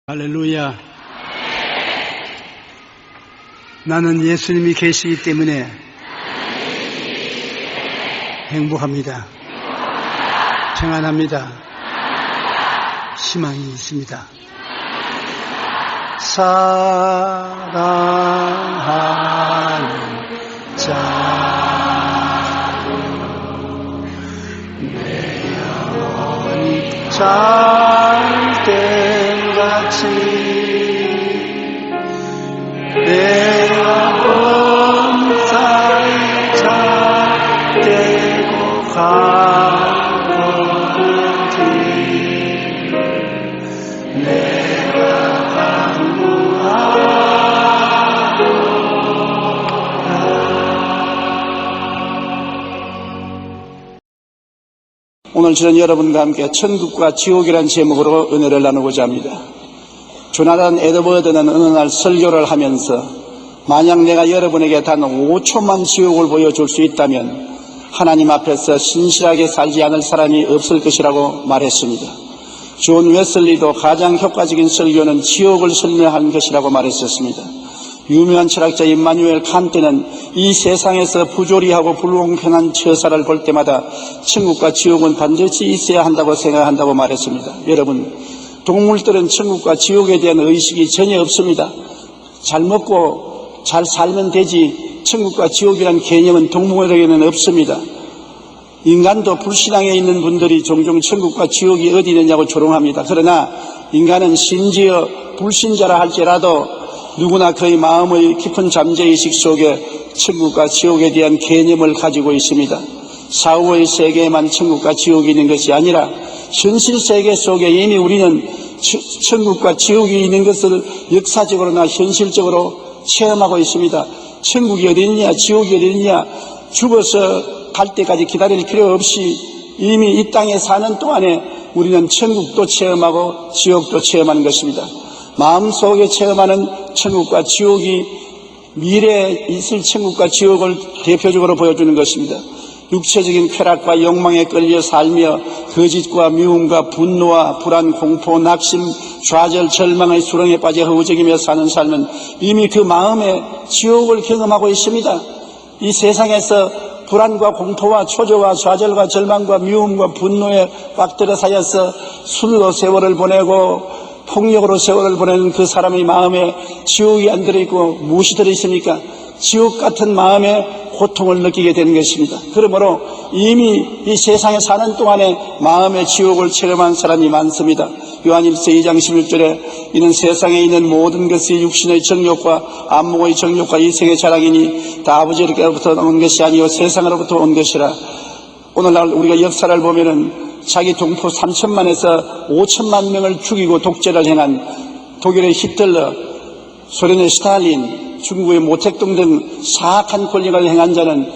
할렐루야. 나는 예수님이 계시기 때문에 행복합니다. 평안합니다. 희망이 있습니다. 사랑하는 자, 내 영혼이 잘된 같이 내가 범사에 잘되고 가는지 내가 간구하노라. 오늘 저는 여러분과 함께 천국과 지옥이라는 제목으로 은혜를 나누고자 합니다. 조나단 에드워드는 어느 날 설교를 하면서 만약 내가 여러분에게 단 5초만 지옥을 보여줄 수 있다면 하나님 앞에서 신실하게 살지 않을 사람이 없을 것이라고 말했습니다. 존 웨슬리도 가장 효과적인 설교는 지옥을 설명한 것이라고 말했었습니다. 유명한 철학자 임마누엘 칸트는 이 세상에서 부조리하고 불공평한 처사를 볼 때마다 천국과 지옥은 반드시 있어야 한다고 생각한다고 말했습니다. 여러분, 동물들은 천국과 지옥에 대한 의식이 전혀 없습니다. 잘 먹고 잘 살면 되지 천국과 지옥이라는 개념은 동물에게는 없습니다. 인간도 불신앙에 있는 분들이 종종 천국과 지옥이 어디 있느냐고 조롱합니다. 그러나 인간은 심지어 불신자라 할지라도 누구나 그의 마음의 깊은 잠재의식 속에 천국과 지옥에 대한 개념을 가지고 있습니다. 사후의 세계에만 천국과 지옥이 있는 것이 아니라 현실 세계 속에 이미 우리는 천국과 지옥이 있는 것을 역사적으로나 현실적으로 체험하고 있습니다. 천국이 어디 있느냐, 지옥이 어디 있느냐, 죽어서 갈 때까지 기다릴 필요 없이 이미 이 땅에 사는 동안에 우리는 천국도 체험하고 지옥도 체험하는 것입니다. 마음속에 체험하는 천국과 지옥이 미래에 있을 천국과 지옥을 대표적으로 보여주는 것입니다. 육체적인 쾌락과 욕망에 끌려 살며 거짓과 미움과 분노와 불안, 공포, 낙심, 좌절, 절망의 수렁에 빠져 허우적이며 사는 삶은 이미 그 마음의 지옥을 경험하고 있습니다. 이 세상에서 불안과 공포와 초조와 좌절과 절망과 미움과 분노에 꽉들어 사여서 술로 세월을 보내고 폭력으로 세월을 보내는 그 사람의 마음에 지옥이 안 들어있고 무엇이 들어있습니까? 지옥 같은 마음에 고통을 느끼게 되는 것입니다. 그러므로 이미 이 세상에 사는 동안에 마음의 지옥을 체험한 사람이 많습니다. 요한일서 2장 11절에 이는 세상에 있는 모든 것이 육신의 정욕과 안목의 정욕과 이생의 자랑이니 다 아버지로부터 온 것이 아니요 세상으로부터 온 것이라. 오늘날 우리가 역사를 보면은 자기 동포 3천만에서 5천만 명을 죽이고 독재를 행한 독일의 히틀러, 소련의 스탈린, 중국의 모택동 등 사악한 권력을 행한 자는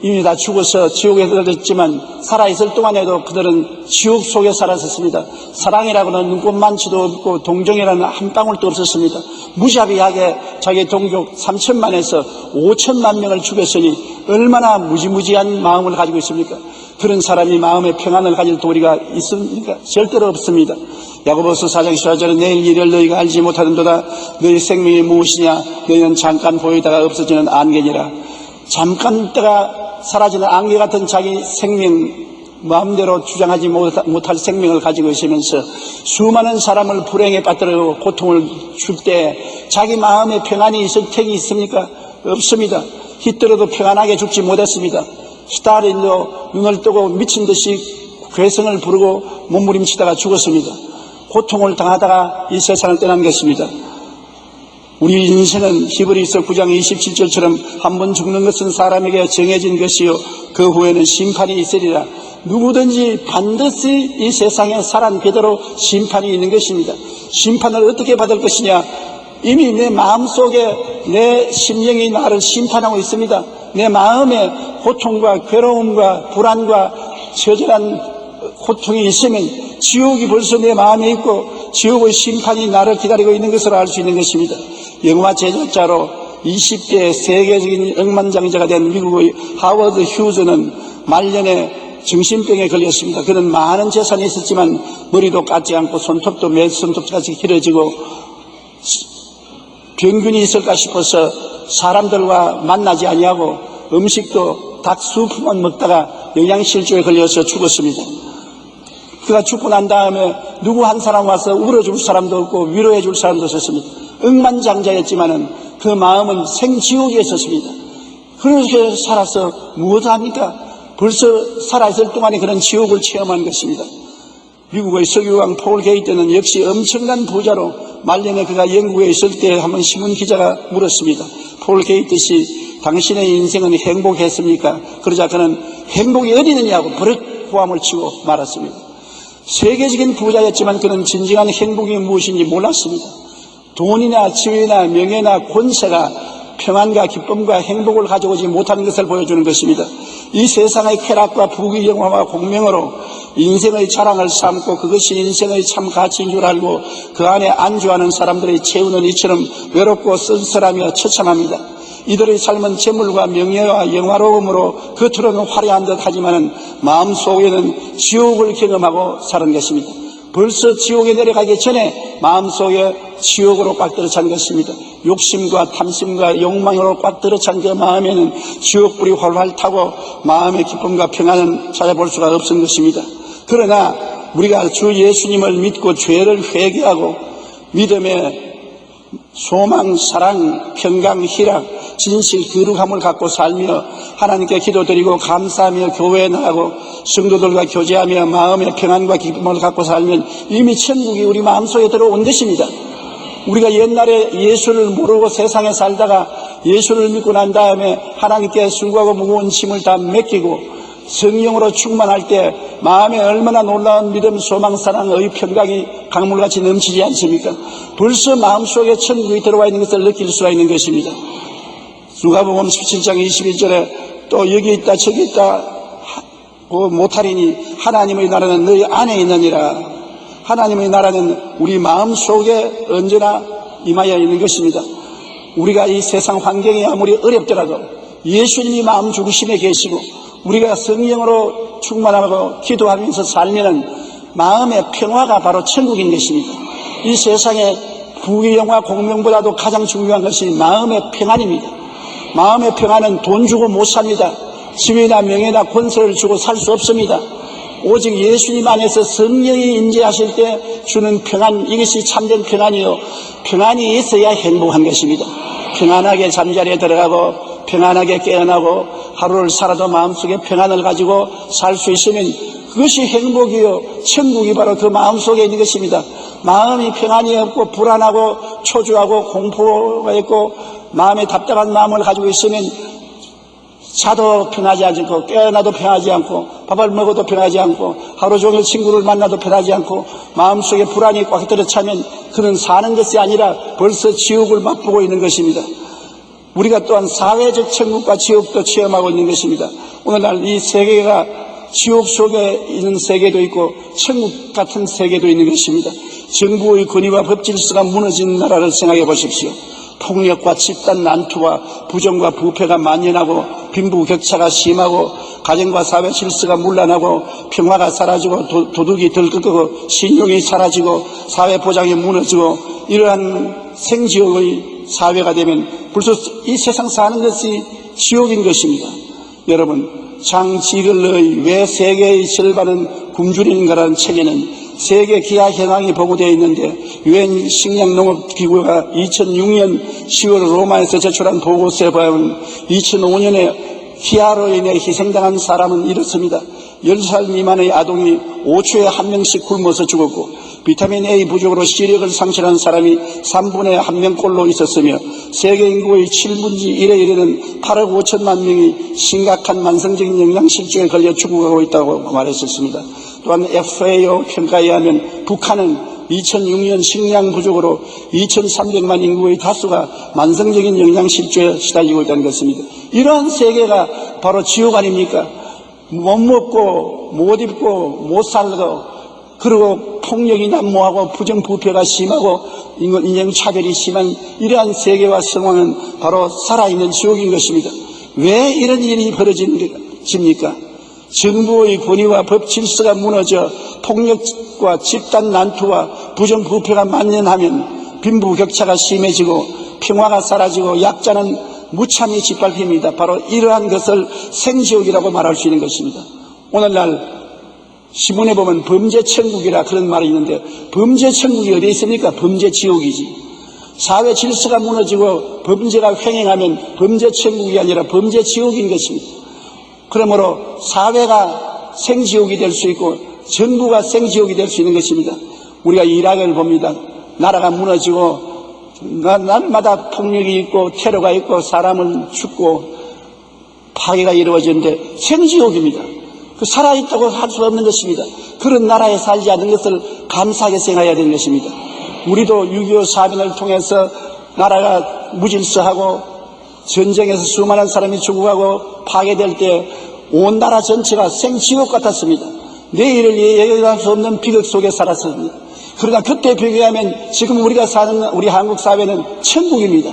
이미 다 죽어서 지옥에 들어갔지만 살아있을 동안에도 그들은 지옥 속에 살았었습니다. 사랑이라고는 눈꼽만치도 없고 동정이라는 한 방울도 없었습니다. 무자비하게 자기 동족 3천만에서 5천만 명을 죽였으니 얼마나 무지무지한 마음을 가지고 있습니까? 그런 사람이 마음의 평안을 가질 도리가 있습니까? 절대로 없습니다. 야고보서 4장 14절에 내일 일을 너희가 알지 못하는도다. 너희 생명이 무엇이냐? 너희는 잠깐 보이다가 없어지는 안개니라. 잠깐 있다가 사라지는 안개 같은 자기 생명, 마음대로 주장하지 못할 생명을 가지고 있으면서 수많은 사람을 불행에 빠뜨리고 고통을 줄 때 자기 마음에 평안이 있을 택이 있습니까? 없습니다. 히틀러도 평안하게 죽지 못했습니다. 스탈린도 눈을 뜨고 미친 듯이 괴성을 부르고 몸부림치다가 죽었습니다. 고통을 당하다가 이 세상을 떠난 것입니다. 우리 인생은 히브리서 9장 27절처럼 한 번 죽는 것은 사람에게 정해진 것이요 그 후에는 심판이 있으리라. 누구든지 반드시 이 세상에 사람 그대로 심판이 있는 것입니다. 심판을 어떻게 받을 것이냐? 이미 내 마음속에 내 심령이 나를 심판하고 있습니다. 내 마음에 고통과 괴로움과 불안과 처절한 고통이 있으면 지옥이 벌써 내 마음에 있고 지옥의 심판이 나를 기다리고 있는 것을 알 수 있는 것입니다. 영화 제작자로 20대 세계적인 억만장자가 된 미국의 하워드 휴즈는 말년에 정신병에 걸렸습니다. 그는 많은 재산이 있었지만 머리도 깎지 않고 손톱도 매 손톱까지 길어지고 병균이 있을까 싶어서 사람들과 만나지 아니하고 음식도 닭 수프만 먹다가 영양실조에 걸려서 죽었습니다. 그가 죽고 난 다음에 누구 한 사람 와서 울어줄 사람도 없고 위로해 줄 사람도 없었습니다. 억만장자였지만은 그 마음은 생지옥에 있었습니다. 그렇게 살아서 무엇을 합니까? 벌써 살아있을 동안에 그런 지옥을 체험한 것입니다. 미국의 석유왕 폴 게이트는 역시 엄청난 부자로 말년에 그가 영국에 있을 때 한번 신문 기자가 물었습니다. 폴 게이트 씨, 당신의 인생은 행복했습니까? 그러자 그는 행복이 어디 있느냐고 버릇 고함을 치고 말았습니다. 세계적인 부자였지만 그는 진정한 행복이 무엇인지 몰랐습니다. 돈이나 지위나 명예나 권세가 평안과 기쁨과 행복을 가져오지 못하는 것을 보여주는 것입니다. 이 세상의 쾌락과 부귀 영화와 공명으로 인생의 자랑을 삼고 그것이 인생의 참 가치인 줄 알고 그 안에 안주하는 사람들의 채우는 이처럼 외롭고 쓸쓸하며 처참합니다. 이들의 삶은 재물과 명예와 영화로움으로 겉으로는 화려한 듯 하지만은 마음속에는 지옥을 경험하고 사는 것입니다. 벌써 지옥에 내려가기 전에 마음속에 지옥으로 꽉 들어찬 것입니다. 욕심과 탐심과 욕망으로 꽉 들어찬 그 마음에는 지옥불이 활활 타고 마음의 기쁨과 평안은 찾아볼 수가 없은 것입니다. 그러나 우리가 주 예수님을 믿고 죄를 회개하고 믿음의 소망, 사랑, 평강, 희락, 진실, 거룩함을 갖고 살며 하나님께 기도드리고 감사하며 교회에 나가고 성도들과 교제하며 마음의 평안과 기쁨을 갖고 살면 이미 천국이 우리 마음속에 들어온 것입니다. 우리가 옛날에 예수를 모르고 세상에 살다가 예수를 믿고 난 다음에 하나님께 순고하고 무거운 짐을 다 맡기고 성령으로 충만할 때 마음에 얼마나 놀라운 믿음, 소망, 사랑, 의, 평강이 강물같이 넘치지 않습니까? 벌써 마음속에 천국이 들어와 있는 것을 느낄 수가 있는 것입니다. 누가복음 17장 21절에 또 여기 있다 저기 있다 못하리니 하나님의 나라는 너희 안에 있느니라. 하나님의 나라는 우리 마음속에 언제나 임하여 있는 것입니다. 우리가 이 세상 환경이 아무리 어렵더라도 예수님이 마음 중심에 계시고 우리가 성령으로 충만하고 기도하면서 살면은 마음의 평화가 바로 천국인 것입니다. 이 세상의 부귀영화 공명보다도 가장 중요한 것이 마음의 평안입니다. 마음의 평안은 돈 주고 못 삽니다. 지위나 명예나 권세를 주고 살 수 없습니다. 오직 예수님 안에서 성령이 임재하실 때 주는 평안, 이것이 참된 평안이요, 평안이 있어야 행복한 것입니다. 평안하게 잠자리에 들어가고 평안하게 깨어나고 하루를 살아도 마음속에 평안을 가지고 살 수 있으면 그것이 행복이요 천국이 바로 그 마음속에 있는 것입니다. 마음이 평안이 없고 불안하고 초조하고 공포가 있고 마음에 답답한 마음을 가지고 있으면 자도 편하지 않고 깨어나도 편하지 않고 밥을 먹어도 편하지 않고 하루 종일 친구를 만나도 편하지 않고 마음속에 불안이 꽉 들어차면 그는 사는 것이 아니라 벌써 지옥을 맛보고 있는 것입니다. 우리가 또한 사회적 천국과 지옥도 체험하고 있는 것입니다. 오늘날 이 세계가 지옥 속에 있는 세계도 있고 천국 같은 세계도 있는 것입니다. 정부의 권위와 법 질서가 무너진 나라를 생각해 보십시오. 폭력과 집단 난투와 부정과 부패가 만연하고 빈부격차가 심하고 가정과 사회 질서가 문란하고 평화가 사라지고 도덕이 들끓고 신용이 사라지고 사회 보장이 무너지고 이러한 생지옥의 사회가 되면 벌써 이 세상 사는 것이 지옥인 것입니다. 여러분, 장지글러의 왜 세계의 절반은 굶주리는가라는 책에는 세계 기아 현황이 보고되어 있는데 유엔 식량농업기구가 2006년 10월 로마에서 제출한 보고서에 보면 2005년에 기아로 인해 희생당한 사람은 이렇습니다. 10살 미만의 아동이 5초에 1명씩 굶어서 죽었고 비타민 A 부족으로 시력을 상실한 사람이 3분의 1명꼴로 있었으며 세계 인구의 7분의 1에 이르는 8억 5천만 명이 심각한 만성적인 영양실조에 걸려 죽어가고 있다고 말했었습니다. 또한 FAO 평가에 하면 북한은 2006년 식량 부족으로 2,300만 인구의 다수가 만성적인 영양실조에 시달리고 있다는 것입니다. 이러한 세계가 바로 지옥 아닙니까? 못 먹고 못 입고 못 살고 그리고 폭력이 난무하고 부정부패가 심하고 인종차별이 심한 이러한 세계와 상황은 바로 살아있는 지옥인 것입니다. 왜 이런 일이 벌어집니까? 정부의 권위와 법 질서가 무너져 폭력과 집단 난투와 부정부패가 만연하면 빈부격차가 심해지고 평화가 사라지고 약자는 무참히 짓밟힙니다. 바로 이러한 것을 생지옥이라고 말할 수 있는 것입니다. 오늘날 신문에 보면 범죄천국이라 그런 말이 있는데, 범죄천국이 어디에 있습니까? 범죄지옥이지. 사회 질서가 무너지고 범죄가 횡행하면 범죄천국이 아니라 범죄지옥인 것입니다. 그러므로 사회가 생지옥이 될 수 있고 정부가 생지옥이 될 수 있는 것입니다. 우리가 이라크를 봅니다. 나라가 무너지고 날마다 폭력이 있고 테러가 있고 사람을 죽고 파괴가 이루어지는데 생지옥입니다. 그 살아있다고 할 수 없는 것입니다. 그런 나라에 살지 않는 것을 감사하게 생각해야 되는 것입니다. 우리도 6.25 사변을 통해서 나라가 무질서하고 전쟁에서 수많은 사람이 죽어가고 파괴될 때 온 나라 전체가 생지옥 같았습니다. 내일을 예견할 수 없는 비극 속에 살았습니다. 그러나 그때 비교하면 지금 우리가 사는 우리 한국 사회는 천국입니다.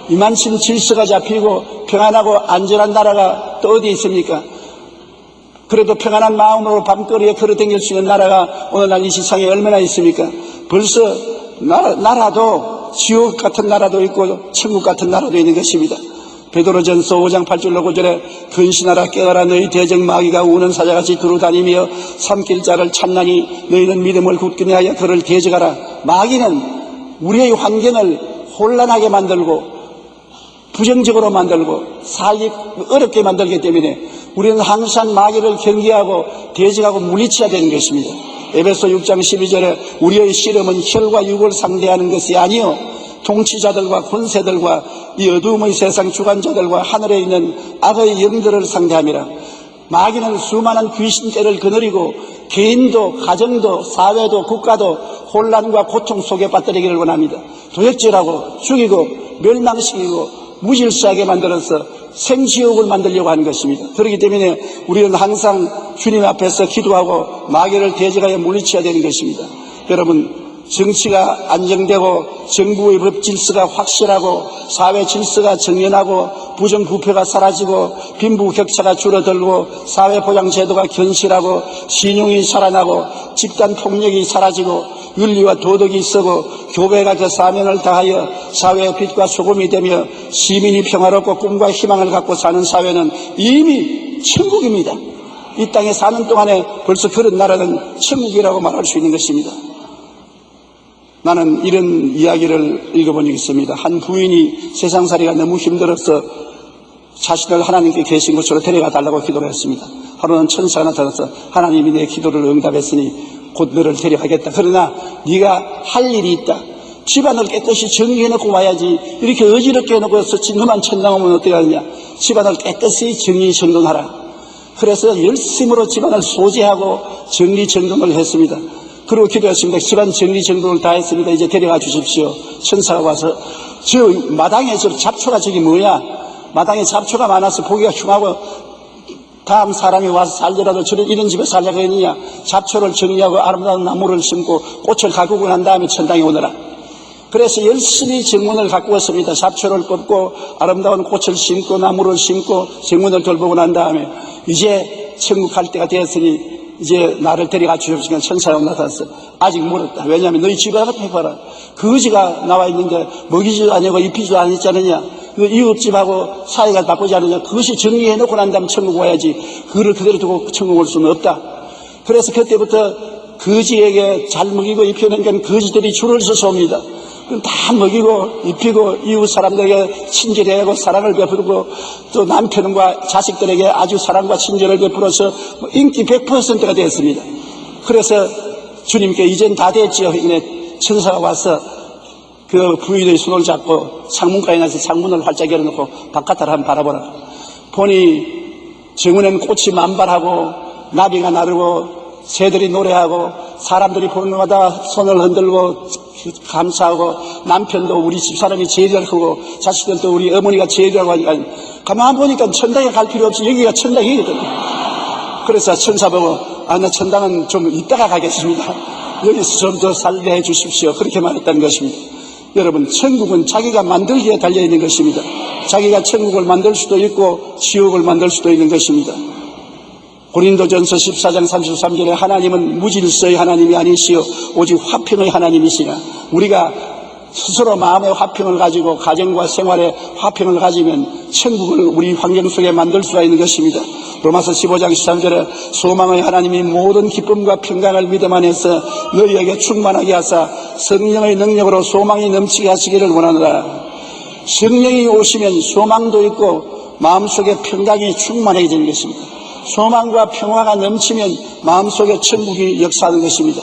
이만큼 질서가 잡히고 평안하고 안전한 나라가 또 어디 있습니까? 그래도 평안한 마음으로 밤거리에 걸어다닐 수 있는 나라가 오늘날 이 세상에 얼마나 있습니까? 벌써 나라도 지옥 같은 나라도 있고 천국 같은 나라도 있는 것입니다. 베드로전서 5장 8절로 9절에 근신하라 깨어라 너희 대적 마귀가 우는 사자같이 두루다니며 삼킬 자를 찾나니 너희는 믿음을 굳게 하여 그를 대적하라. 마귀는 우리의 환경을 혼란하게 만들고 부정적으로 만들고 살기 어렵게 만들기 때문에 우리는 항상 마귀를 경계하고 대적하고 물리쳐야 되는 것입니다. 에베소 6장 12절에 우리의 씨름은 혈과 육을 상대하는 것이 아니요 통치자들과 권세들과 이 어두움의 세상 주관자들과 하늘에 있는 악의 영들을 상대함이라. 마귀는 수많은 귀신떼를 거느리고 개인도 가정도 사회도 국가도 혼란과 고통 속에 빠뜨리기를 원합니다. 도역질하고 죽이고 멸망시키고 무질서하게 만들어서 생지옥을 만들려고 하는 것입니다. 그렇기 때문에 우리는 항상 주님 앞에서 기도하고 마귀를 대적하여 물리쳐야 되는 것입니다. 여러분, 정치가 안정되고 정부의 법 질서가 확실하고 사회 질서가 정연하고 부정부패가 사라지고 빈부격차가 줄어들고 사회보장제도가 견실하고 신용이 살아나고 집단폭력이 사라지고 윤리와 도덕이 있어고 교회가 그 사명을 다하여 사회의 빛과 소금이 되며 시민이 평화롭고 꿈과 희망을 갖고 사는 사회는 이미 천국입니다. 이 땅에 사는 동안에 벌써 그런 나라는 천국이라고 말할 수 있는 것입니다. 나는 이런 이야기를 읽어본 적이 있습니다. 한 부인이 세상살이가 너무 힘들어서 자신을 하나님께 계신 곳으로 데려가 달라고 기도를 했습니다. 하루는 천사가 나타나서 하나님이 내 기도를 응답했으니 곧 너를 데려가겠다. 그러나 네가 할 일이 있다. 집안을 깨끗이 정리해놓고 와야지. 이렇게 어지럽게 해놓고 서치 너만 천당 오면 어떻게 하느냐. 집안을 깨끗이 정리정돈하라. 그래서 열심으로 집안을 소재하고 정리정돈을 했습니다. 그리고 기도했습니다. 집안 정리정돈을 다 했습니다. 이제 데려가 주십시오. 천사가 와서 저 마당에 저 잡초가 저기 뭐야. 마당에 잡초가 많아서 보기가 흉하고 다음 사람이 와서 살더라도 저런 이런 집에 살려고 했느냐. 잡초를 정리하고 아름다운 나무를 심고 꽃을 가꾸고 난 다음에 천당에 오너라. 그래서 열심히 정문을 가꾸었습니다. 잡초를 꺾고 아름다운 꽃을 심고 나무를 심고 정문을 돌보고 난 다음에 이제 천국 갈 때가 되었으니 이제 나를 데려가 주십시오. 천사가 나타났어. 아직 멀었다. 왜냐하면 너희 집에 가서 해봐라. 거지가 나와 있는데 먹이지도 아니고 입히지도 않지 않느냐. 이웃집하고 사이가 나쁘지 않느냐. 그것이 정리해놓고 난 다음에 천국 와야지. 그거를 그대로 두고 천국 올 수는 없다. 그래서 그때부터 거지에게 잘 먹이고 입혀놓으니까 거지들이 줄을 서서 옵니다. 다 먹이고 입히고 이웃 사람들에게 친절하고 사랑을 베풀고 또 남편과 자식들에게 아주 사랑과 친절을 베풀어서 인기 100%가 되었습니다. 그래서 주님께 이젠 다 됐지요. 천사가 와서 그 부인의 손을 잡고 창문가에 나서 창문을 활짝 열어놓고 바깥을 한번 바라보라. 보니 정문에는 꽃이 만발하고 나비가 나르고 새들이 노래하고 사람들이 보는 것마다 손을 흔들고 감사하고 남편도 우리 집사람이 제일 잘 크고 자식들도 우리 어머니가 제일 잘 하니까 가만 보니까 천당에 갈 필요 없이 여기가 천당이거든요. 그래서 천사 보고 나 천당은 좀 이따가 가겠습니다. 여기서 좀 더 살게 해 주십시오. 그렇게 말했다는 것입니다. 여러분, 천국은 자기가 만들기에 달려있는 것입니다. 자기가 천국을 만들 수도 있고 지옥을 만들 수도 있는 것입니다. 고린도전서 14장 33절에 하나님은 무질서의 하나님이 아니시요 오직 화평의 하나님이시나, 우리가 스스로 마음의 화평을 가지고 가정과 생활의 화평을 가지면 천국을 우리 환경 속에 만들 수가 있는 것입니다. 로마서 15장 13절에 소망의 하나님이 모든 기쁨과 평강을 믿음 안에서 너희에게 충만하게 하사 성령의 능력으로 소망이 넘치게 하시기를 원하노라. 성령이 오시면 소망도 있고 마음속에 평강이 충만하게 되는 것입니다. 소망과 평화가 넘치면 마음속에 천국이 역사하는 것입니다.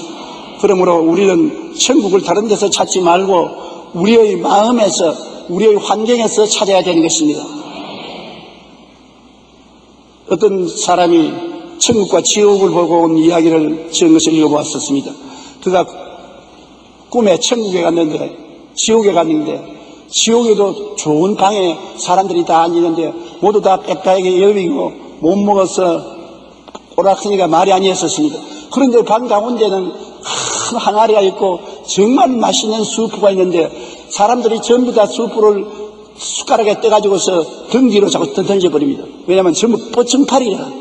그러므로 우리는 천국을 다른 데서 찾지 말고 우리의 마음에서, 우리의 환경에서 찾아야 되는 것입니다. 어떤 사람이 천국과 지옥을 보고 온 이야기를 지은 것을 읽어보았었습니다. 그가 꿈에 천국에 갔는데, 지옥에 갔는데, 지옥에도 좋은 방에 사람들이 다 앉았는데 모두 다 빽빽하게 열리고 못 먹어서 오락하니까 말이 아니었었습니다. 그런데 방 가운데는 큰 항아리가 있고 정말 맛있는 수프가 있는데 사람들이 전부 다 수프를 숟가락에 떠가지고서 등 뒤로 자꾸 던져버립니다. 왜냐하면 전부 뻗층팔이라.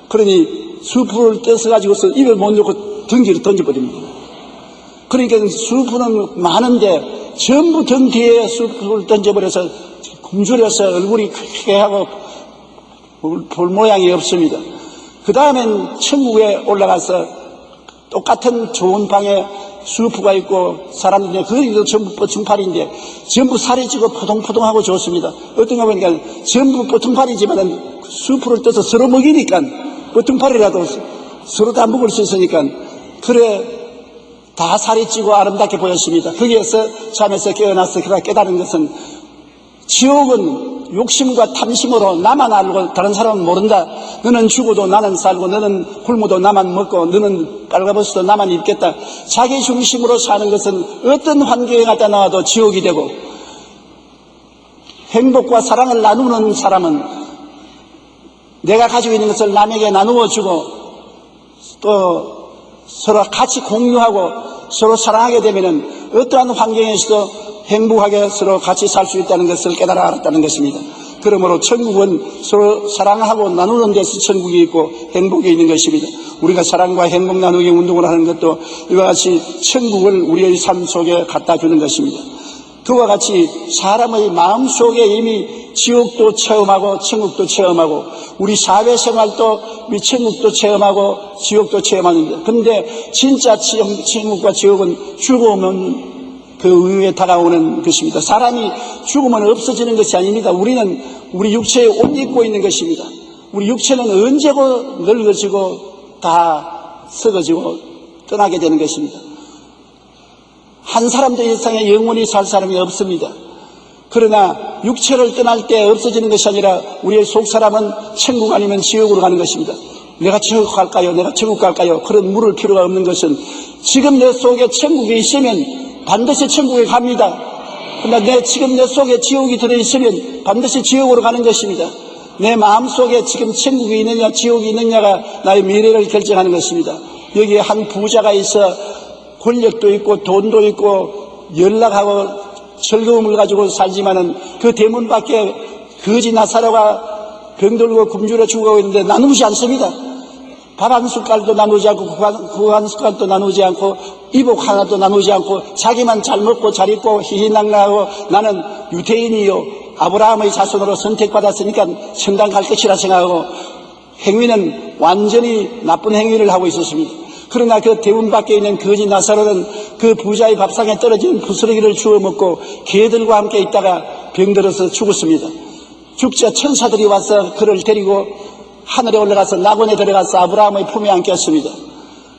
그러니 수프를 떼서가지고서 입에 못 넣고 등 뒤로 던져버립니다. 그러니까 수프는 많은데 전부 등 뒤에 수프를 던져버려서 굶주려서 얼굴이 쾌쾌하고 볼 모양이 없습니다. 그 다음엔 천국에 올라가서 똑같은 좋은 방에 수프가 있고 사람들이 거기도 전부 뻗층팔인데 전부 살이 찌고 포동포동하고 좋습니다. 어떤가 보니까 전부 뻗층팔이지만 수프를 떠서 서로 먹이니까 뻗층팔이라도 서로 다 먹을 수 있으니까 그래 다 살이 찌고 아름답게 보였습니다. 거기에서 잠에서 깨어나서 그가 깨달은 것은 지옥은 욕심과 탐심으로 나만 알고 다른 사람은 모른다. 너는 죽어도 나는 살고 너는 굶어도 나만 먹고 너는 빨가벗어도 나만 입겠다. 자기 중심으로 사는 것은 어떤 환경에 갖다 놔도 지옥이 되고, 행복과 사랑을 나누는 사람은 내가 가지고 있는 것을 남에게 나누어 주고 또 서로 같이 공유하고 서로 사랑하게 되면은 어떠한 환경에서도 행복하게 서로 같이 살 수 있다는 것을 깨달아 알았다는 것입니다. 그러므로 천국은 서로 사랑하고 나누는 데서 천국이 있고 행복이 있는 것입니다. 우리가 사랑과 행복 나누기 운동을 하는 것도 이와 같이 천국을 우리의 삶 속에 갖다 주는 것입니다. 그와 같이 사람의 마음속에 이미 지옥도 체험하고 천국도 체험하고 우리 사회생활도 천국도 체험하고 지옥도 체험하는데, 근데 진짜 천국과 지옥은 죽음은 그 이후에 다가오는 것입니다. 사람이 죽으면 없어지는 것이 아닙니다. 우리는 우리 육체에 옷 입고 있는 것입니다. 우리 육체는 언제고 늙어지고 다 썩어지고 떠나게 되는 것입니다. 한 사람도 이상의 영원히 살 사람이 없습니다. 그러나 육체를 떠날 때 없어지는 것이 아니라 우리의 속 사람은 천국 아니면 지옥으로 가는 것입니다. 내가 지옥 갈까요? 내가 천국 갈까요? 그런 물을 필요가 없는 것은 지금 내 속에 천국이 있으면 반드시 천국에 갑니다. 그러나 지금 내 속에 지옥이 들어있으면 반드시 지옥으로 가는 것입니다. 내 마음속에 지금 천국이 있느냐 지옥이 있느냐가 나의 미래를 결정하는 것입니다. 여기에 한 부자가 있어 권력도 있고 돈도 있고 연락하고 즐거움을 가지고 살지만은 그 대문 밖에 거지 나사로가 병들고 굶주려 죽어가고 있는데 나누지 않습니다. 밥 한 숟갈도 나누지 않고 국 한 숟갈도 나누지 않고 이복 하나도 나누지 않고 자기만 잘 먹고 잘 입고 희희낙낙하고 나는 유대인이요 아브라함의 자손으로 선택받았으니까 천당 갈 것이라 생각하고 행위는 완전히 나쁜 행위를 하고 있었습니다. 그러나 그 대문 밖에 있는 거지 나사로는 그 부자의 밥상에 떨어진 부스러기를 주워 먹고 개들과 함께 있다가 병들어서 죽었습니다. 죽자 천사들이 와서 그를 데리고 하늘에 올라가서 낙원에 들어가서 아브라함의 품에 안겼습니다.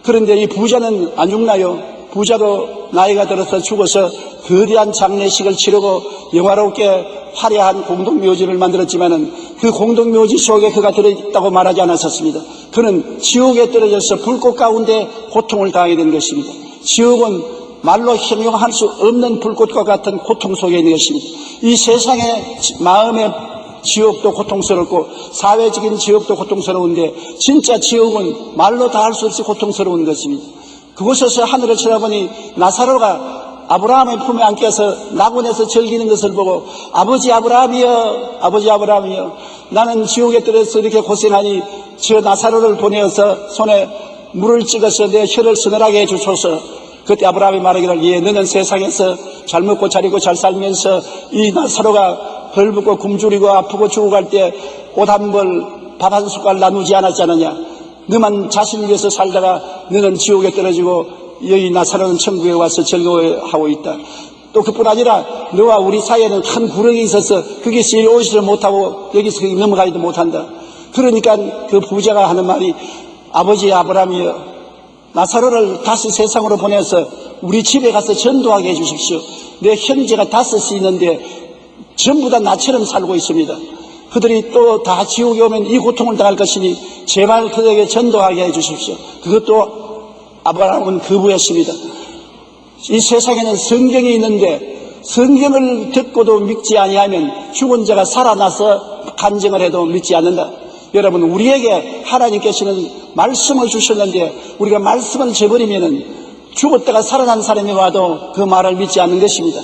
그런데 이 부자는 안 죽나요? 부자도 나이가 들어서 죽어서 거대한 장례식을 치르고 영화롭게 화려한 공동묘지를 만들었지만은 그 공동묘지 속에 그가 들어있다고 말하지 않았었습니다. 그는 지옥에 떨어져서 불꽃 가운데 고통을 당하게 된 것입니다. 지옥은 말로 형용할 수 없는 불꽃과 같은 고통 속에 있는 것입니다. 이 세상의 마음의 지옥도 고통스럽고 사회적인 지옥도 고통스러운데 진짜 지옥은 말로 다 할 수 없이 고통스러운 것입니다. 그곳에서 하늘을 쳐다보니 나사로가 아브라함의 품에 안겨서 낙원에서 즐기는 것을 보고 아버지 아브라함이여, 아버지 아브라함이여, 나는 지옥에 떨어져서 이렇게 고생하니 저 나사로를 보내어서 손에 물을 찍어서 내 혀를 서늘하게 해주소서. 그때 아브라함이 말하기를, 예, 너는 세상에서 잘 먹고 잘 입고 잘 살면서 이 나사로가 벌붓고 굶주리고 아프고 죽어갈 때 옷 한 벌, 밥 한 숟갈 나누지 않았지 않느냐. 너만 자신을 위해서 살다가 너는 지옥에 떨어지고 여기 나사로는 천국에 와서 즐거워하고 있다. 또 그뿐 아니라 너와 우리 사이에는 큰 구렁이 있어서 거기서 오지를 못하고 여기서 넘어가지도 못한다. 그러니까 그 부자가 하는 말이, 아버지 아브라함이여, 나사로를 다시 세상으로 보내서 우리 집에 가서 전도하게 해주십시오. 내 형제가 5이 있는데 전부 다 나처럼 살고 있습니다. 그들이 또 다 지옥에 오면 이 고통을 당할 것이니 제발 그들에게 전도하게 해주십시오. 그것도 아브라함은 거부했습니다. 이 세상에는 성경이 있는데 성경을 듣고도 믿지 아니하면 죽은 자가 살아나서 간증을 해도 믿지 않는다. 여러분, 우리에게 하나님께서는 말씀을 주셨는데 우리가 말씀을 저버리면 죽었다가 살아난 사람이 와도 그 말을 믿지 않는 것입니다.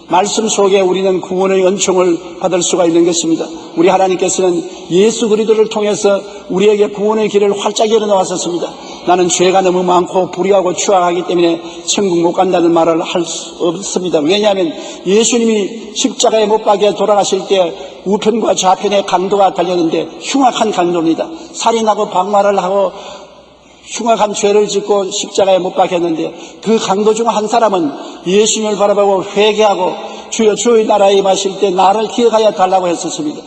말씀 속에 우리는 구원의 은총을 받을 수가 있는 것입니다. 우리 하나님께서는 예수 그리스도를 통해서 우리에게 구원의 길을 활짝 열어놓았었습니다. 나는 죄가 너무 많고 불의하고 추악하기 때문에 천국 못 간다는 말을 할 수 없습니다. 왜냐하면 예수님이 십자가에 못 박혀 돌아가실 때 우편과 좌편에 강도가 달렸는데 흉악한 강도입니다. 살인하고 방화를 하고 흉악한 죄를 짓고 십자가에 못 박혔는데 그 강도 중 한 사람은 예수님을 바라보고 회개하고 주여 주의 나라에 임하실 때 나를 기억하여 달라고 했었습니다.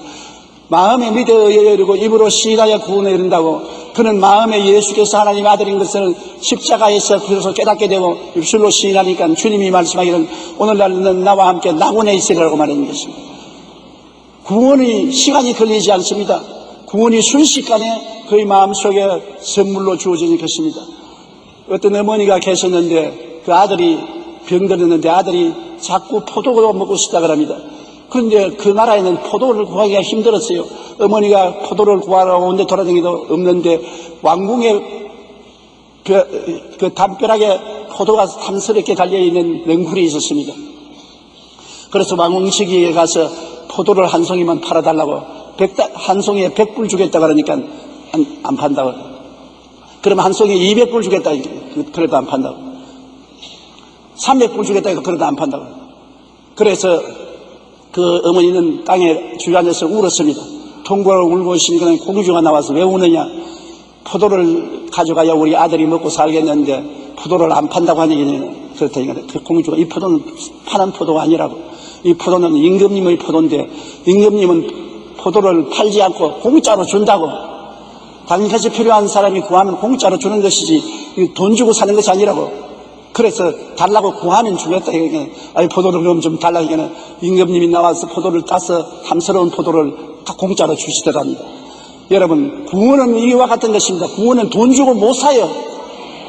마음에 믿어 이르고 입으로 시인하여 구원에 이른다고, 그는 마음에 예수께서 하나님의 아들인 것을 십자가에서 비로소 깨닫게 되고 입술로 시인하니까 주님이 말씀하기를 오늘날 너는 나와 함께 낙원에 있으리라고 말하는 것입니다. 구원이 시간이 걸리지 않습니다. 구원이 순식간에 그의 마음속에 선물로 주어지는 것입니다. 어떤 어머니가 계셨는데 그 아들이 병들었는데 아들이 자꾸 포도를 먹고 싶다고 합니다. 그런데 그 나라에는 포도를 구하기가 힘들었어요. 어머니가 포도를 구하러 온데 돌아다니기도 없는데 왕궁에 그 담벼락에 포도가 탐스럽게 달려있는 넝쿨이 있었습니다. 그래서 왕궁시기에 가서 포도를 한 송이만 팔아달라고, 한 송이에 100불 주겠다 그러니까 안 판다고. 그러면 한 송이에 200불 주겠다, 그래도 안 판다고. 300불 주겠다, 그래도 안 판다고. 그래서 그 어머니는 땅에 주저앉아서 울었습니다. 통곡을 울고 있으니까 공주가 나와서 왜 우느냐. 포도를 가져가야 우리 아들이 먹고 살겠는데 포도를 안 판다고 하니, 그렇다니까 그 공주가, 이 포도는 파는 포도가 아니라고. 이 포도는 임금님의 포도인데 임금님은 포도를 팔지 않고 공짜로 준다고. 당신같이 필요한 사람이 구하면 공짜로 주는 것이지 돈 주고 사는 것이 아니라고. 그래서 달라고 구하면 주겠다. 아니, 포도를 그럼 좀 달라고 하니까 임금님이 나와서 포도를 따서 탐스러운 포도를 다 공짜로 주시더랍니다. 여러분, 구원은 이와 같은 것입니다. 구원은 돈 주고 못 사요.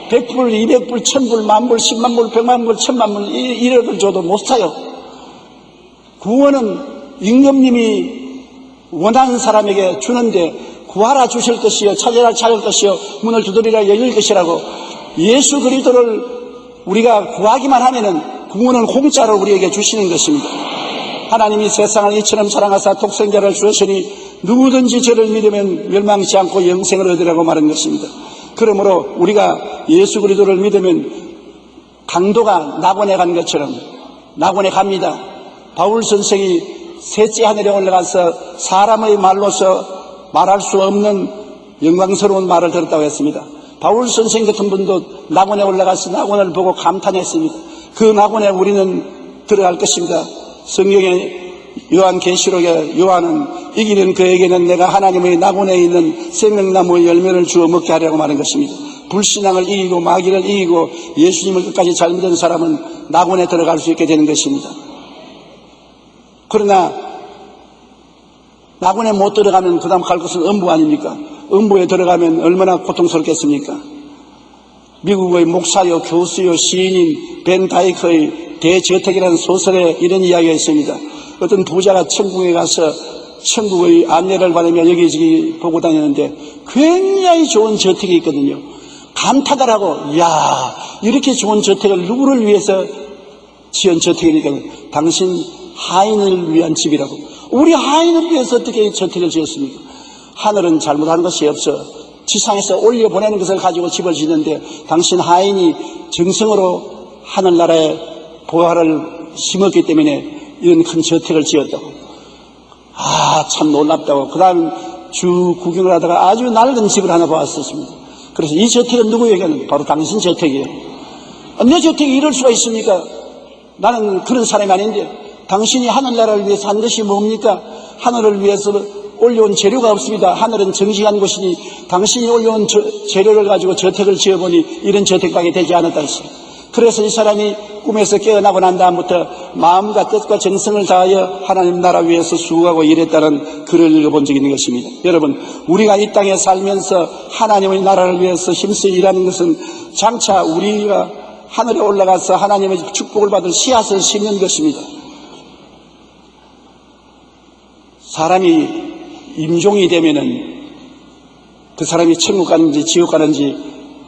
100불, 200불, 1000불, 만불, 10만불, 100만불, 1000만불, 1억을 줘도 못 사요. 구원은 임금님이 원하는 사람에게 주는데 구하라 주실 것이요, 찾으라 찾을 것이요, 문을 두드리라 열릴 것이라고. 예수 그리스도를 우리가 구하기만 하면은 구원은 공짜로 우리에게 주시는 것입니다. 하나님이 세상을 이처럼 사랑하사 독생자를 주었으니 누구든지 저를 믿으면 멸망치 않고 영생을 얻으라고 말한 것입니다. 그러므로 우리가 예수 그리스도를 믿으면 강도가 낙원에 간 것처럼 낙원에 갑니다. 바울 선생이 셋째 하늘에 올라가서 사람의 말로서 말할 수 없는 영광스러운 말을 들었다고 했습니다. 바울 선생 같은 분도 낙원에 올라가서 낙원을 보고 감탄했습니다. 그 낙원에 우리는 들어갈 것입니다. 성경의 요한계시록에 요한은 이기는 그에게는 내가 하나님의 낙원에 있는 생명나무의 열매를 주어 먹게 하려고 말한 것입니다. 불신앙을 이기고 마귀를 이기고 예수님을 끝까지 잘 믿은 사람은 낙원에 들어갈 수 있게 되는 것입니다. 그러나 낙원에 못 들어가면 그 다음 갈 것은 음부 아닙니까? 음부에 들어가면 얼마나 고통스럽겠습니까? 미국의 목사요, 교수요, 시인인 벤 다이크의 대저택이라는 소설에 이런 이야기가 있습니다. 어떤 부자가 천국에 가서 천국의 안내를 받으며 여기저기 보고 다니는데 굉장히 좋은 저택이 있거든요. 감탄하라고, 이야, 이렇게 좋은 저택을 누구를 위해서 지은 저택이니까 당신 하인을 위한 집이라고. 우리 하인을 위해서 어떻게 저택을 지었습니까? 하늘은 잘못한 것이 없어 지상에서 올려보내는 것을 가지고 집을 짓는데 당신 하인이 정성으로 하늘나라에 보화를 심었기 때문에 이런 큰 저택을 지었다고. 참 놀랍다고. 그 다음 주 구경을 하다가 아주 낡은 집을 하나 보았었습니다. 그래서 이 저택은 누구에게는? 바로 당신 저택이에요. 내 저택이 이럴 수가 있습니까? 나는 그런 사람이 아닌데 당신이 하늘나라를 위해서 한 것이 뭡니까? 하늘을 위해서 올려온 재료가 없습니다. 하늘은 정직한 곳이니 당신이 올려온 재료를 가지고 저택을 지어보니 이런 저택밖에 되지 않았다 했습니다. 그래서 이 사람이 꿈에서 깨어나고 난 다음부터 마음과 뜻과 정성을 다하여 하나님 나라 위해서 수고하고 일했다는 글을 읽어본 적이 있는 것입니다. 여러분, 우리가 이 땅에 살면서 하나님의 나라를 위해서 힘써 일하는 것은 장차 우리가 하늘에 올라가서 하나님의 축복을 받을 씨앗을 심는 것입니다. 사람이 임종이 되면은 그 사람이 천국 가는지 지옥 가는지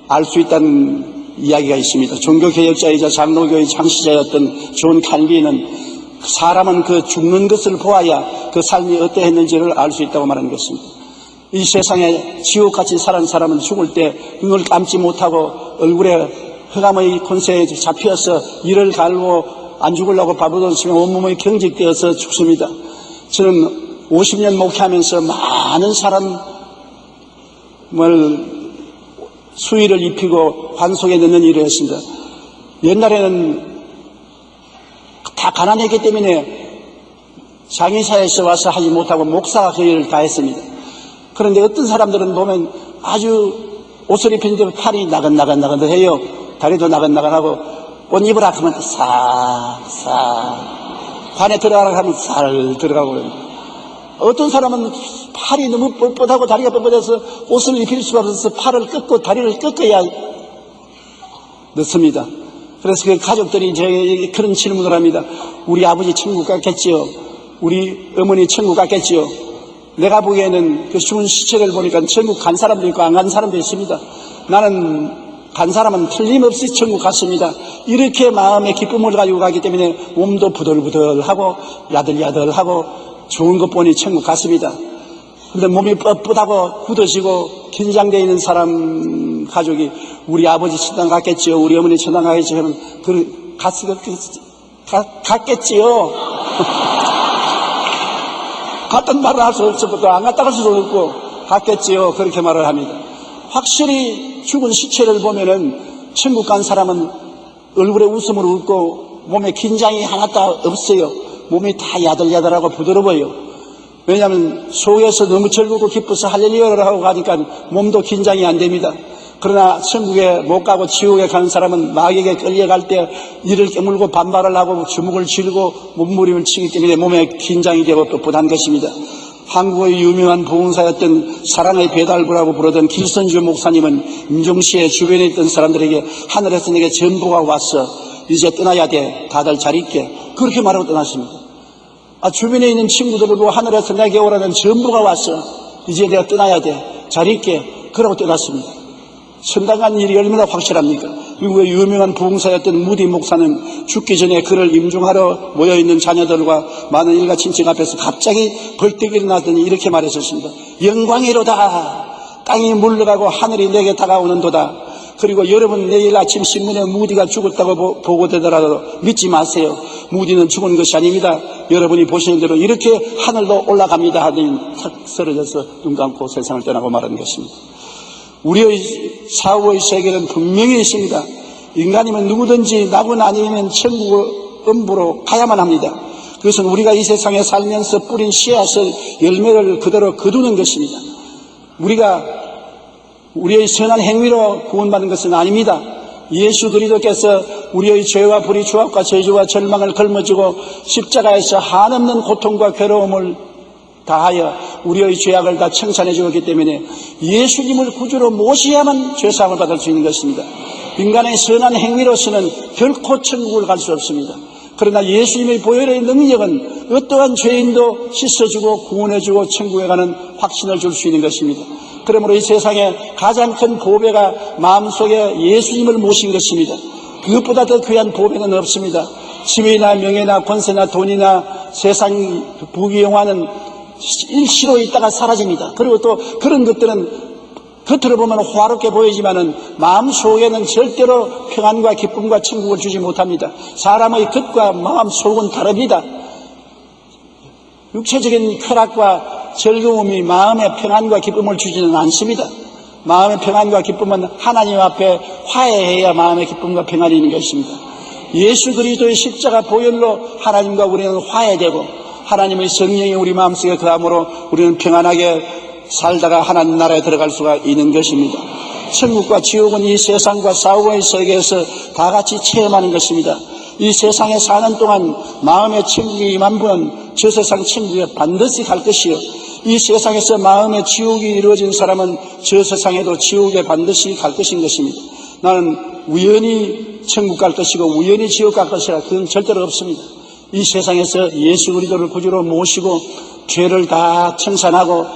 알 수 있다는 이야기가 있습니다. 종교개혁자이자 장로교의 창시자였던 존 칼빈은 사람은 그 죽는 것을 보아야 그 삶이 어떠했는지를 알 수 있다고 말하는 것입니다. 이 세상에 지옥같이 살은 사람은 죽을 때 눈을 감지 못하고 얼굴에 흑암의 권세에 잡혀서 이를 갈고 안 죽으려고 발버둥치며 온몸이 경직되어서 죽습니다. 저는 50년 목회하면서 많은 사람을 수의를 입히고 환속에 넣는 일을 했습니다. 옛날에는 다 가난했기 때문에 장의사에서 와서 하지 못하고 목사가 그 일을 다 했습니다. 그런데 어떤 사람들은 보면 아주 옷을 입히는데 팔이 나긋나긋 해요. 다리도 나긋나긋하고 옷 입으라 하면 싹싹 관에 들어가라 하면 살 들어가고 그래요. 어떤 사람은 팔이 너무 뻣뻣하고 다리가 뻣뻣해서 옷을 입힐 수가 없어서 팔을 꺾고 다리를 꺾어야 넣습니다. 그래서 그 가족들이 이제 그런 질문을 합니다. 우리 아버지 천국 갔겠지요? 우리 어머니 천국 갔겠지요? 내가 보기에는 그 죽은 시체를 보니까 천국 간 사람도 있고 안 간 사람도 있습니다. 나는 간 사람은 틀림없이 천국 갔습니다. 이렇게 마음의 기쁨을 가지고 가기 때문에 몸도 부들부들하고 야들야들하고 좋은 것 보니 천국 갔습니다. 근데 몸이 뻣뻣하고 굳어지고 긴장되어 있는 사람 가족이 우리 아버지 천당 갔겠지요? 우리 어머니 천당 갔겠지요? 하면 갔겠지요? 갔던 말을 할 수 없었고 안 갔다 갈 수도 없고 갔겠지요? 그렇게 말을 합니다. 확실히 죽은 시체를 보면은 천국 간 사람은 얼굴에 웃음을 웃고 몸에 긴장이 하나도 없어요. 몸이 다 야들야들하고 부드러워요. 왜냐하면 속에서 너무 즐겁고 기뻐서 할렐루야를 하고 가니까 몸도 긴장이 안 됩니다. 그러나 천국에 못 가고 지옥에 가는 사람은 마귀에게 끌려갈 때 이를 깨물고 반발을 하고 주먹을 쥐고 몸부림을 치기 때문에 몸에 긴장이 되고 뻣뻣한 것입니다. 한국의 유명한 부흥사였던 사랑의 배달부라고 부르던 길선주 목사님은 임종시의 주변에 있던 사람들에게 하늘에서 내게 전보가 왔어. 이제 떠나야 돼. 다들 잘 있게. 그렇게 말하고 떠났습니다. 주변에 있는 친구들을 보고 하늘에서 내게 오라는 전부가 왔어. 이제 내가 떠나야 돼. 잘 있게. 그러고 떠났습니다. 천당 간 일이 얼마나 확실합니까? 미국의 유명한 부흥사였던 무디 목사는 죽기 전에 그를 임종하러 모여있는 자녀들과 많은 일가 친척 앞에서 갑자기 벌떡 일어나더니 이렇게 말했었습니다. 영광이로다. 땅이 물러가고 하늘이 내게 다가오는도다. 그리고 여러분 내일 아침 신문에 무디가 죽었다고 보고되더라도 믿지 마세요. 무디는 죽은 것이 아닙니다. 여러분이 보시는 대로 이렇게 하늘로 올라갑니다 하더니 탁 쓰러져서 눈 감고 세상을 떠나고 말하는 것입니다. 우리의 사후의 세계는 분명히 있습니다. 인간이면 누구든지 낙은 아니면 천국 음부로 가야만 합니다. 그것은 우리가 이 세상에 살면서 뿌린 씨앗을 열매를 그대로 거두는 것입니다. 우리가 우리의 선한 행위로 구원받는 것은 아닙니다. 예수 그리스도께서 우리의 죄와 불의, 추악과 저주와 절망을 걸머쥐고 십자가에서 한없는 고통과 괴로움을 다하여 우리의 죄악을 다 청산해 주었기 때문에 예수님을 구주로 모셔야만 죄사함을 받을 수 있는 것입니다. 인간의 선한 행위로서는 결코 천국을 갈 수 없습니다. 그러나 예수님의 보혈의 능력은 어떠한 죄인도 씻어주고 구원해주고 천국에 가는 확신을 줄 수 있는 것입니다. 그러므로 이 세상에 가장 큰 보배가 마음속에 예수님을 모신 것입니다. 그것보다 더 귀한 보배는 없습니다. 지위나 명예나 권세나 돈이나 세상 부귀영화는 일시로 있다가 사라집니다. 그리고 또 그런 것들은 겉으로 보면 화롭게 보이지만은 마음속에는 절대로 평안과 기쁨과 천국을 주지 못합니다. 사람의 겉과 마음 속은 다릅니다. 육체적인 쾌락과 즐거움이 마음의 평안과 기쁨을 주지는 않습니다. 마음의 평안과 기쁨은 하나님 앞에 화해해야 마음의 기쁨과 평안이 있는 것입니다. 예수 그리스도의 십자가 보혈로 하나님과 우리는 화해되고 하나님의 성령이 우리 마음속에 거함으로 우리는 평안하게 살다가 하나님 나라에 들어갈 수가 있는 것입니다. 천국과 지옥은 이 세상과 사후의 세계에서 다 같이 체험하는 것입니다. 이 세상에 사는 동안 마음의 천국이 임하면 저 세상 천국에 반드시 갈 것이요, 이 세상에서 마음의 지옥이 이루어진 사람은 저 세상에도 지옥에 반드시 갈 것인 것입니다. 나는 우연히 천국 갈 것이고 우연히 지옥 갈 것이라 그건 절대로 없습니다. 이 세상에서 예수 그리스도를 구주로 모시고 죄를 다 청산하고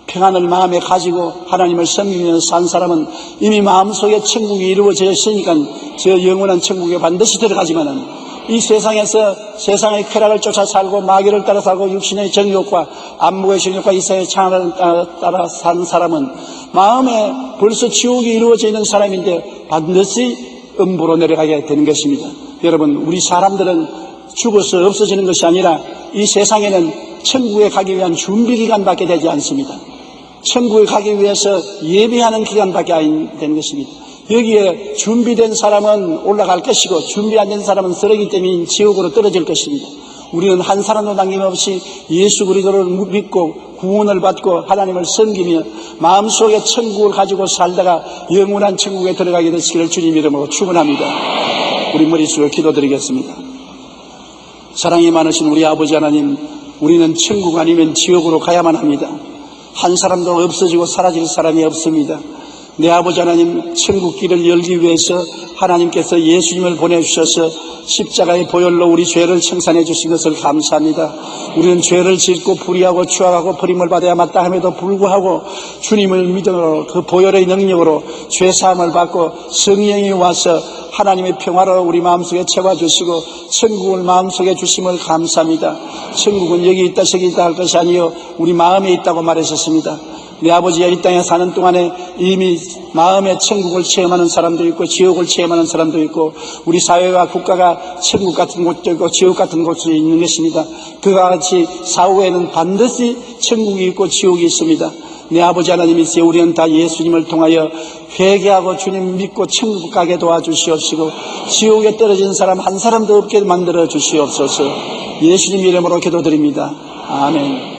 평안을 마음에 가지고 하나님을 섬기며 산 사람은 이미 마음속에 천국이 이루어져 있으니까 저 영원한 천국에 반드시 들어가지만은 이 세상에서 세상의 쾌락을 쫓아 살고 마귀를 따라 살고 육신의 정욕과 안목의 정욕과 이사의 창을 따라 사는 사람은 마음에 벌써 지옥이 이루어져 있는 사람인데 반드시 음부로 내려가게 되는 것입니다. 여러분, 우리 사람들은 죽어서 없어지는 것이 아니라 이 세상에는 천국에 가기 위한 준비 기간밖에 되지 않습니다. 천국에 가기 위해서 예배하는 기간밖에 안 되는 것입니다. 여기에 준비된 사람은 올라갈 것이고 준비 안 된 사람은 쓰레기 때문에 지옥으로 떨어질 것입니다. 우리는 한 사람도 남김없이 예수 그리스도를 믿고 구원을 받고 하나님을 섬기며 마음속에 천국을 가지고 살다가 영원한 천국에 들어가게 되시기를 주님 이름으로 축원합니다. 우리 머릿속에 기도드리겠습니다. 사랑이 많으신 우리 아버지 하나님, 우리는 천국 아니면 지옥으로 가야만 합니다. 한 사람도 없어지고 사라질 사람이 없습니다. 내 아버지 하나님, 천국 길을 열기 위해서 하나님께서 예수님을 보내주셔서 십자가의 보혈로 우리 죄를 청산해 주신 것을 감사합니다. 우리는 죄를 짓고 불의하고 추악하고 버림을 받아야 마땅 함에도 불구하고 주님을 믿음으로 그 보혈의 능력으로 죄사함을 받고 성령이 와서 하나님의 평화로 우리 마음속에 채워주시고 천국을 마음속에 주심을 감사합니다. 천국은 여기 있다 저기 있다 할 것이 아니요 우리 마음에 있다고 말하셨습니다. 내 아버지가 이 땅에 사는 동안에 이미 마음의 천국을 체험하는 사람도 있고 지옥을 체험하는 사람도 있고 우리 사회와 국가가 천국 같은 곳도 있고 지옥 같은 곳이 있는 것입니다. 그와 같이 사후에는 반드시 천국이 있고 지옥이 있습니다. 내 아버지 하나님이 이제 우리는 다 예수님을 통하여 회개하고 주님 믿고 천국 가게 도와주시옵시고 지옥에 떨어진 사람 한 사람도 없게 만들어 주시옵소서. 예수님 이름으로 기도드립니다. 아멘.